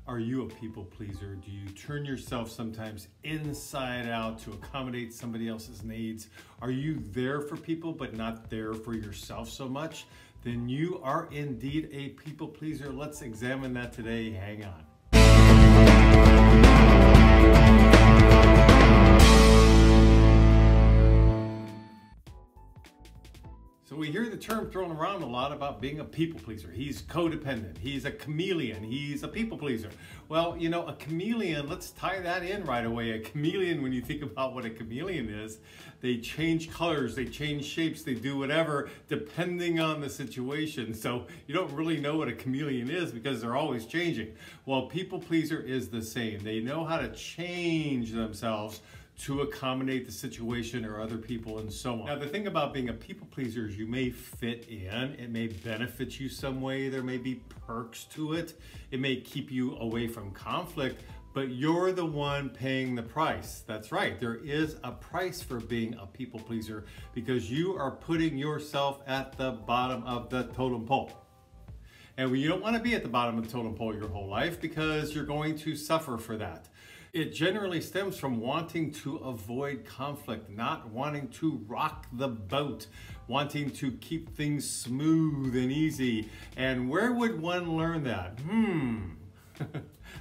Are you a people pleaser? Do you turn yourself sometimes inside out to accommodate somebody else's needs? Are you there for people but not there for yourself so much? Then you are indeed a people pleaser. Let's examine that today. Hang on. So we hear the term thrown around a lot about being a people pleaser. He's codependent, he's a chameleon, he's a people pleaser. Well, you know, a chameleon, let's tie that in right away. A chameleon, when you think about what a chameleon is, they change colors, they change shapes, they do whatever depending on the situation. So you don't really know what a chameleon is because they're always changing. Well, people pleaser is the same. They know how to change themselves to accommodate the situation or other people and so on. Now, the thing about being a people pleaser is you may fit in, it may benefit you some way, there may be perks to it, it may keep you away from conflict, but you're the one paying the price. That's right, there is a price for being a people pleaser because you are putting yourself at the bottom of the totem pole. And you don't want to be at the bottom of the totem pole your whole life because you're going to suffer for that. It generally stems from wanting to avoid conflict, not wanting to rock the boat, wanting to keep things smooth and easy. And where would one learn that?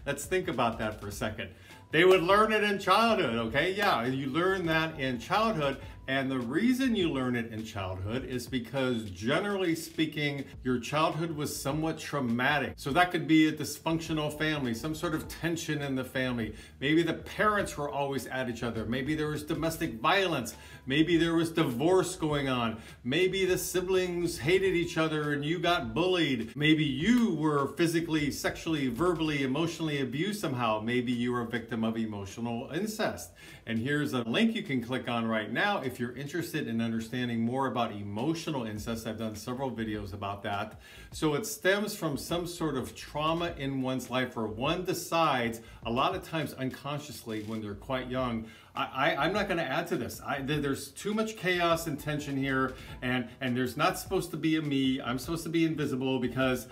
Let's think about that for a second. They would learn it in childhood, okay? Yeah, you learn that in childhood. And the reason you learn it in childhood is because, generally speaking, your childhood was somewhat traumatic. So that could be a dysfunctional family, some sort of tension in the family. Maybe the parents were always at each other. Maybe there was domestic violence. Maybe there was divorce going on. Maybe the siblings hated each other and you got bullied. Maybe you were physically, sexually, verbally, emotionally abused somehow. Maybe you were a victim of emotional incest. And here's a link you can click on right now if you're interested in understanding more about emotional incest. I've done several videos about that. So it stems from some sort of trauma in one's life where one decides, a lot of times unconsciously when they're quite young, I'm not going to add to this. There's too much chaos and tension here, and there's not supposed to be a me. I'm supposed to be invisible because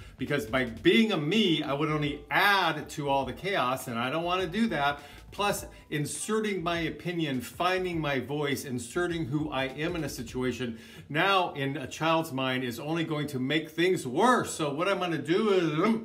by being a me, I would only add to all the chaos, and I don't want to do that. Plus, inserting my opinion, finding my voice, inserting who I am in a situation, now in a child's mind is only going to make things worse. So what I'm going to do is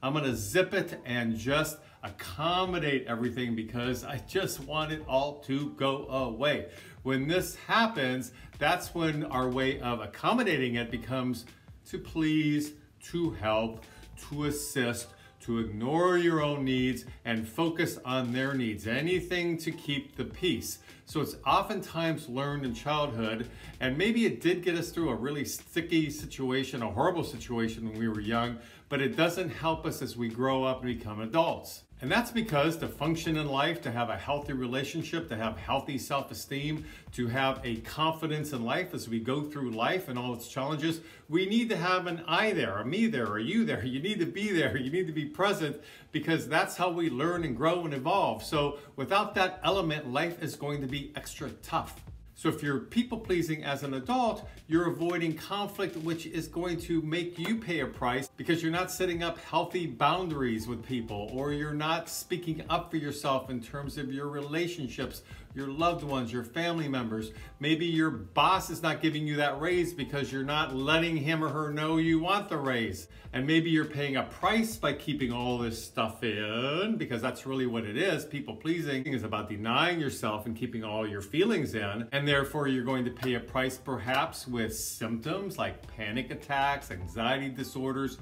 I'm going to zip it and just accommodate everything because I just want it all to go away. When this happens, that's when our way of accommodating it becomes to please, to help, to assist, to ignore your own needs and focus on their needs. Anything to keep the peace. So it's oftentimes learned in childhood, and maybe it did get us through a really sticky situation, a horrible situation when we were young, but it doesn't help us as we grow up and become adults. And that's because to function in life, to have a healthy relationship, to have healthy self-esteem, to have a confidence in life as we go through life and all its challenges, we need to have an I there, a me there, a you there. You need to be there, you need to be present, because that's how we learn and grow and evolve. So without that element, life is going to be extra tough. So if you're people-pleasing as an adult, you're avoiding conflict, which is going to make you pay a price because you're not setting up healthy boundaries with people, or you're not speaking up for yourself in terms of your relationships, your loved ones, your family members. Maybe your boss is not giving you that raise because you're not letting him or her know you want the raise. And maybe you're paying a price by keeping all this stuff in, because that's really what it is. People-pleasing is about denying yourself and keeping all your feelings in, and therefore you're going to pay a price perhaps with symptoms like panic attacks, anxiety disorders,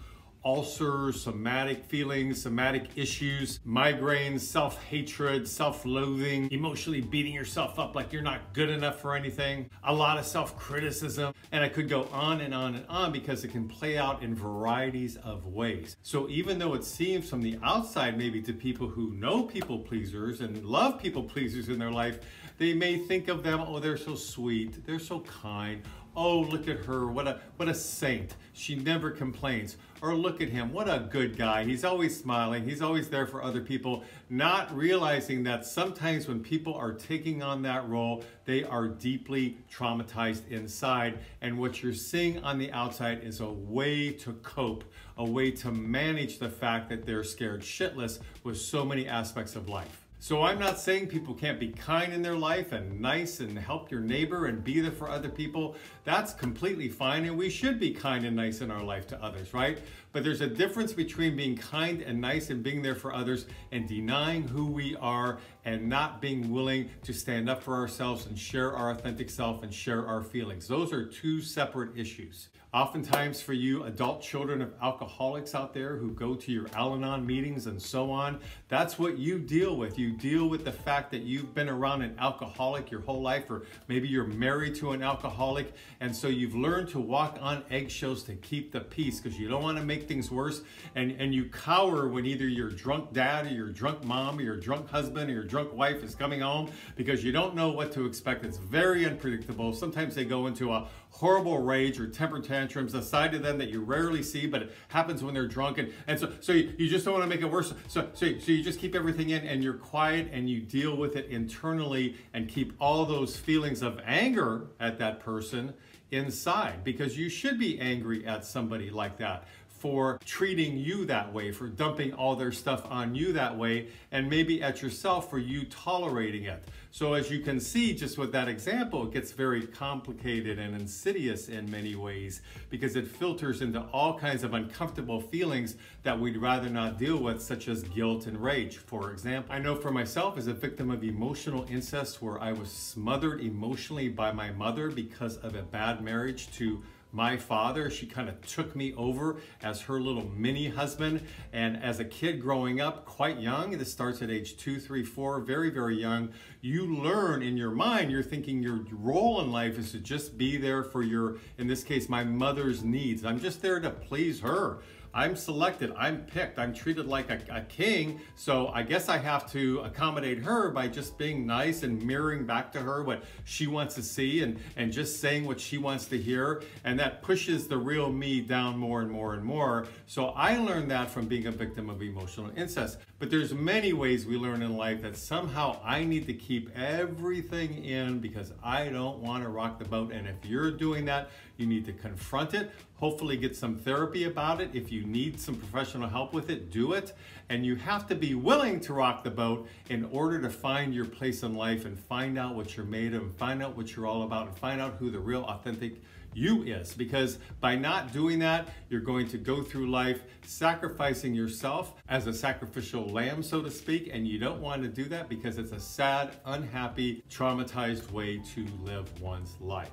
ulcers, somatic feelings, somatic issues, migraines, self-hatred, self-loathing, emotionally beating yourself up like you're not good enough for anything, a lot of self-criticism, and I could go on and on and on because it can play out in varieties of ways. So even though it seems from the outside maybe to people who know people pleasers and love people pleasers in their life, they may think of them, oh, they're so sweet, they're so kind, oh, look at her, what a saint. She never complains. Or look at him, what a good guy. He's always smiling. He's always there for other people. Not realizing that sometimes when people are taking on that role, they are deeply traumatized inside. And what you're seeing on the outside is a way to cope, a way to manage the fact that they're scared shitless with so many aspects of life. So I'm not saying people can't be kind in their life and nice and help your neighbor and be there for other people. That's completely fine, and we should be kind and nice in our life to others, right? But there's a difference between being kind and nice and being there for others and denying who we are and not being willing to stand up for ourselves and share our authentic self and share our feelings. Those are two separate issues. Oftentimes for you adult children of alcoholics out there who go to your Al-Anon meetings and so on, that's what you deal with. You deal with the fact that you've been around an alcoholic your whole life, or maybe you're married to an alcoholic, and so you've learned to walk on eggshells to keep the peace because you don't want to make things worse, and you cower when either your drunk dad or your drunk mom or your drunk husband or your drunk wife is coming home because you don't know what to expect. It's very unpredictable. Sometimes they go into a horrible rage or temper tantrums, a side of them that you rarely see, but it happens when they're drunk. And so you just don't want to make it worse. So you just keep everything in and you're quiet and you deal with it internally and keep all those feelings of anger at that person inside, because you should be angry at somebody like that for treating you that way, for dumping all their stuff on you that way, and maybe at yourself for you tolerating it. So as you can see, just with that example, it gets very complicated and insidious in many ways because it filters into all kinds of uncomfortable feelings that we'd rather not deal with, such as guilt and rage, for example. I know for myself as a victim of emotional incest, where I was smothered emotionally by my mother because of a bad marriage to my father. She kind of took me over as her little mini husband. And as a kid growing up, quite young, this starts at age 2, 3, 4, very, very young, you learn in your mind, you're thinking your role in life is to just be there for your, in this case, my mother's needs. I'm just there to please her. I'm selected, I'm picked, I'm treated like a king, so I guess I have to accommodate her by just being nice and mirroring back to her what she wants to see and just saying what she wants to hear, and that pushes the real me down more and more and more. So I learned that from being a victim of emotional incest. But there's many ways we learn in life that somehow I need to keep everything in because I don't want to rock the boat, and if you're doing that, you need to confront it, hopefully get some therapy about it. If you need some professional help with it, do it. And you have to be willing to rock the boat in order to find your place in life and find out what you're made of, and find out what you're all about, and find out who the real authentic you is. Because by not doing that, you're going to go through life sacrificing yourself as a sacrificial lamb, so to speak, and you don't want to do that because it's a sad, unhappy, traumatized way to live one's life.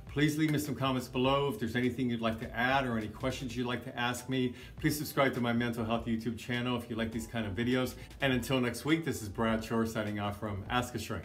Please leave me some comments below if there's anything you'd like to add or any questions you'd like to ask me. Please subscribe to my mental health YouTube channel if you like these kind of videos. And until next week, this is Brad Shore signing off from Ask a Shrink.